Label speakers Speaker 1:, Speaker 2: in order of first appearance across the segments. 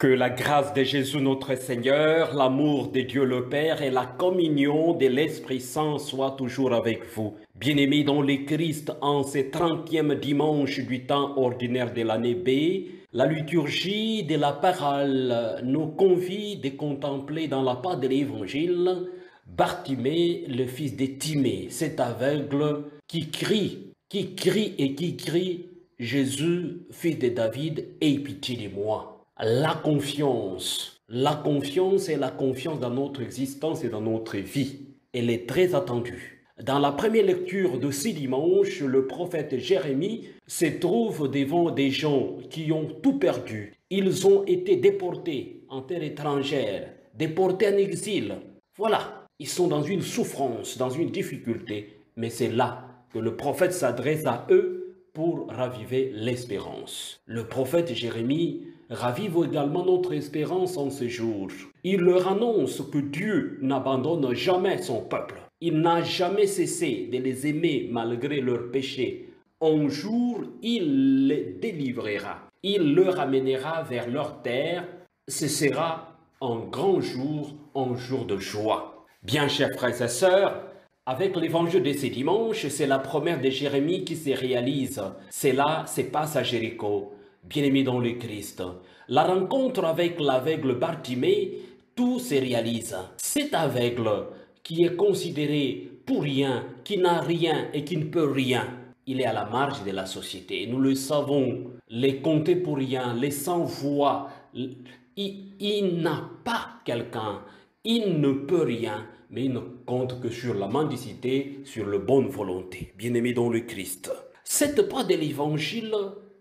Speaker 1: Que la grâce de Jésus notre Seigneur, l'amour de Dieu le Père et la communion de l'Esprit Saint soient toujours avec vous. Bien-aimés dans le Christ, en ce 30e dimanche du temps ordinaire de l'année B, la liturgie de la parole nous convie de contempler dans la part de l'Évangile Bartimée, le fils de Timée, cet aveugle qui crie et qui crie « Jésus, fils de David, aie pitié de moi ». La confiance et la confiance dans notre existence et dans notre vie, elle est très attendue. Dans la première lecture de ce dimanche, le prophète Jérémie se trouve devant des gens qui ont tout perdu. Ils ont été déportés en terre étrangère, déportés en exil. Voilà, ils sont dans une souffrance, dans une difficulté, mais c'est là que le prophète s'adresse à eux pour raviver l'espérance. Le prophète Jérémie ravive également notre espérance en ce jour. Il leur annonce que Dieu n'abandonne jamais son peuple. Il n'a jamais cessé de les aimer malgré leurs péchés. Un jour, il les délivrera. Il leur amènera vers leur terre. Ce sera un grand jour, un jour de joie. Bien, chers frères et sœurs, avec l'évangile de ce dimanche, c'est la promesse de Jérémie qui se réalise. Cela se passe à Jéricho. Bien-aimés dans le Christ, la rencontre avec l'aveugle Bartimée, tout se réalise. Cet aveugle qui est considéré pour rien, qui n'a rien et qui ne peut rien, il est à la marge de la société. Nous le savons, les compter pour rien, les sans-voix, il n'a pas quelqu'un, il ne peut rien, mais il ne compte que sur la mendicité, sur la bonne volonté. Bien-aimés dans le Christ, cette part de l'évangile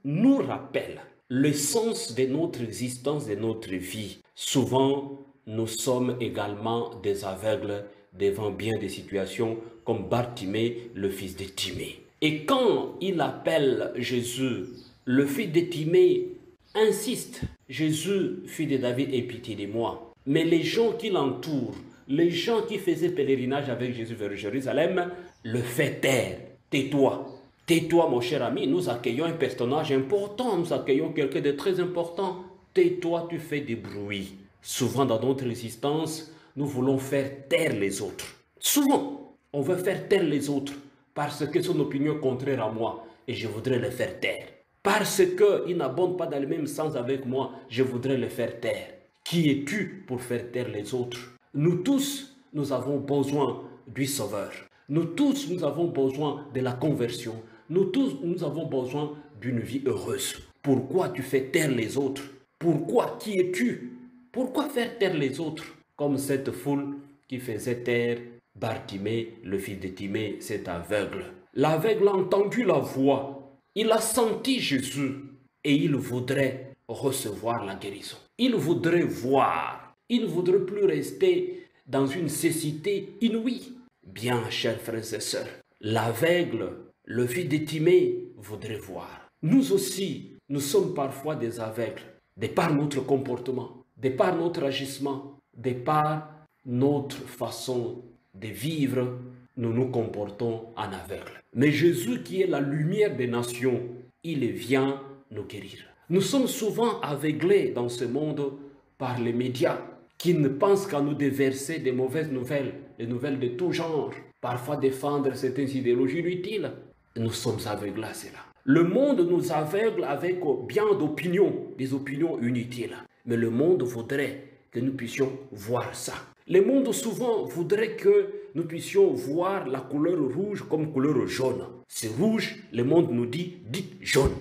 Speaker 1: nous rappelle le sens de notre existence, de notre vie. Souvent, nous sommes également des aveugles devant bien des situations comme Bartimée, le fils de Timée. Et quand il appelle Jésus, le fils de Timée insiste, Jésus, fils de David, aie pitié de moi. Mais les gens qui l'entourent, les gens qui faisaient pèlerinage avec Jésus vers Jérusalem, le fait taire. Tais-toi. Tais-toi, mon cher ami, nous accueillons un personnage important, nous accueillons quelqu'un de très important. Tais-toi, tu fais des bruits. Souvent dans notre existence, nous voulons faire taire les autres. Souvent, on veut faire taire les autres parce que son opinion est contraire à moi et je voudrais le faire taire. Parce qu'il n'abonde pas dans le même sens avec moi, je voudrais le faire taire. Qui es-tu pour faire taire les autres? Nous tous, nous avons besoin du Sauveur. Nous tous, nous avons besoin de la conversion. Nous tous, nous avons besoin d'une vie heureuse. Pourquoi tu fais taire les autres? Pourquoi? Qui es-tu? Pourquoi faire taire les autres? Comme cette foule qui faisait taire Bartimée, le fils de Timée, cet aveugle. L'aveugle a entendu la voix. Il a senti Jésus et il voudrait recevoir la guérison. Il voudrait voir. Il ne voudrait plus rester dans une cécité inouïe. Bien, chers frères et sœurs, l'aveugle, le fils de Timée, voudrait voir. Nous aussi, nous sommes parfois des aveugles, de par notre comportement, de par notre agissement, de par notre façon de vivre, nous nous comportons en aveugle. Mais Jésus, qui est la lumière des nations, il vient nous guérir. Nous sommes souvent aveuglés dans ce monde par les médias, qui ne pensent qu'à nous déverser des mauvaises nouvelles, des nouvelles de tout genre, parfois défendre certaines idéologies inutiles. Nous sommes aveugles à cela. Le monde nous aveugle avec bien d'opinions, des opinions inutiles. Mais le monde voudrait que nous puissions voir ça. Le monde souvent voudrait que nous puissions voir la couleur rouge comme couleur jaune. C'est rouge, le monde nous dit, dites jaune.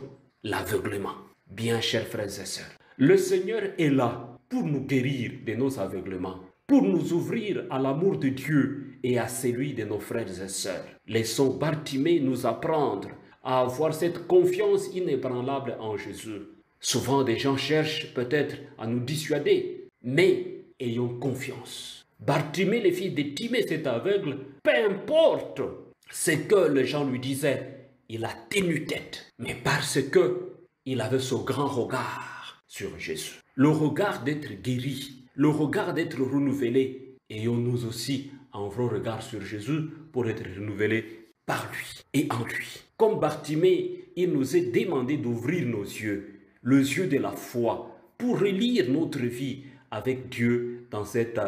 Speaker 1: L'aveuglement. Bien, chers frères et sœurs, le Seigneur est là pour nous guérir de nos aveuglements, pour nous ouvrir à l'amour de Dieu et à celui de nos frères et sœurs. Laissons Bartimée nous apprendre à avoir cette confiance inébranlable en Jésus. Souvent, des gens cherchent peut-être à nous dissuader, mais ayons confiance. Bartimée, le fils de Timée, cet aveugle, peu importe ce que les gens lui disaient, il a tenu tête, mais parce que il avait ce grand regard sur Jésus. Le regard d'être guéri, le regard d'être renouvelé. Ayons-nous aussi un vrai regard sur Jésus pour être renouvelés par lui et en lui. Comme Bartimée, il nous est demandé d'ouvrir nos yeux, les yeux de la foi, pour relire notre vie avec Dieu dans cette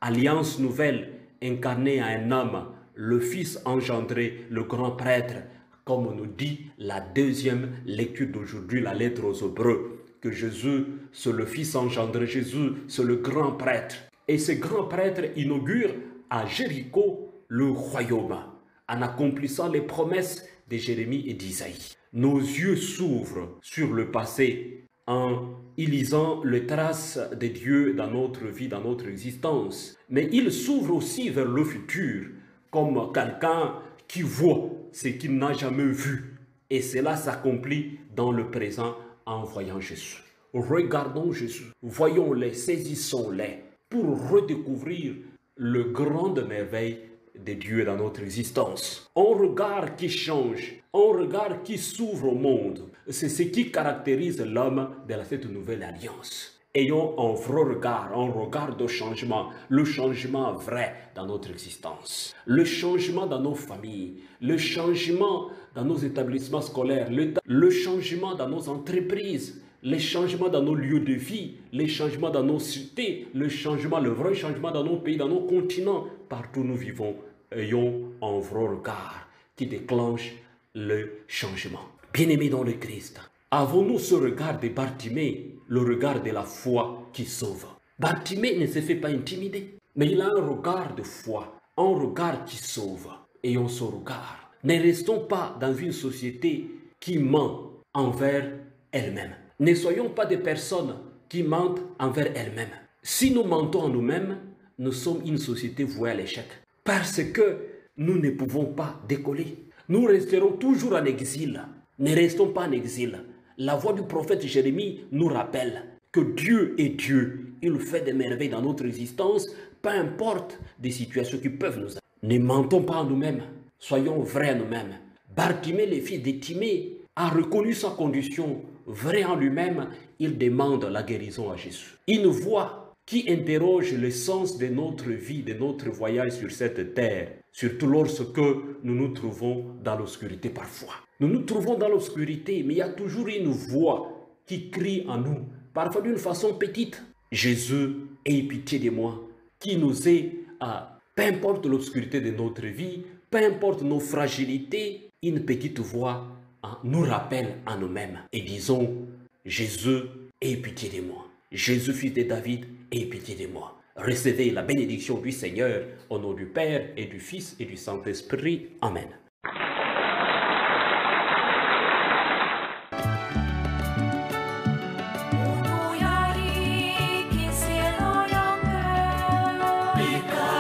Speaker 1: alliance nouvelle incarnée à un homme, le Fils engendré, le grand prêtre, comme nous dit la deuxième lecture d'aujourd'hui, la lettre aux Hébreux, que Jésus, c'est le Fils engendré, Jésus, c'est le grand prêtre. Et ce grand prêtre inaugure à Jéricho le royaume, en accomplissant les promesses de Jérémie et d'Isaïe. Nos yeux s'ouvrent sur le passé en y lisant les traces de Dieu dans notre vie, dans notre existence. Mais ils s'ouvrent aussi vers le futur, comme quelqu'un qui voit ce qu'il n'a jamais vu. Et cela s'accomplit dans le présent en voyant Jésus. Regardons Jésus, voyons-les, saisissons-les pour redécouvrir le grande merveille de Dieu dans notre existence. Un regard qui change, un regard qui s'ouvre au monde. C'est ce qui caractérise l'homme de cette nouvelle alliance. Ayons un vrai regard, un regard de changement, le changement vrai dans notre existence, le changement dans nos familles, le changement dans nos établissements scolaires, le changement dans nos entreprises, les changements dans nos lieux de vie, les changements dans nos cités, le vrai changement dans nos pays, dans nos continents, partout où nous vivons. Ayons un vrai regard qui déclenche le changement. Bien-aimés dans le Christ, avons-nous ce regard de Bartimée, le regard de la foi qui sauve? Bartimée ne se fait pas intimider, mais il a un regard de foi, un regard qui sauve. Ayons ce regard. Ne restons pas dans une société qui ment envers elle-même. Ne soyons pas des personnes qui mentent envers elles-mêmes. Si nous mentons en nous-mêmes, nous sommes une société vouée à l'échec. Parce que nous ne pouvons pas décoller. Nous resterons toujours en exil. Ne restons pas en exil. La voix du prophète Jérémie nous rappelle que Dieu est Dieu. Il fait des merveilles dans notre existence, peu importe des situations qui peuvent nous arriver. Ne mentons pas en nous-mêmes. Soyons vrais à nous-mêmes. Bartimée, le fils de Timée, a reconnu sa condition. Vrai en lui-même, il demande la guérison à Jésus. Une voix qui interroge le sens de notre vie, de notre voyage sur cette terre, surtout lorsque nous nous trouvons dans l'obscurité parfois. Nous nous trouvons dans l'obscurité, mais il y a toujours une voix qui crie en nous, parfois d'une façon petite. Jésus, aie pitié de moi, qui nous est, peu importe l'obscurité de notre vie, peu importe nos fragilités, une petite voix nous rappelle à nous-mêmes et disons, Jésus, aie pitié de moi. Jésus, fils de David, aie pitié de moi. Recevez la bénédiction du Seigneur au nom du Père et du Fils et du Saint-Esprit. Amen.
Speaker 2: Because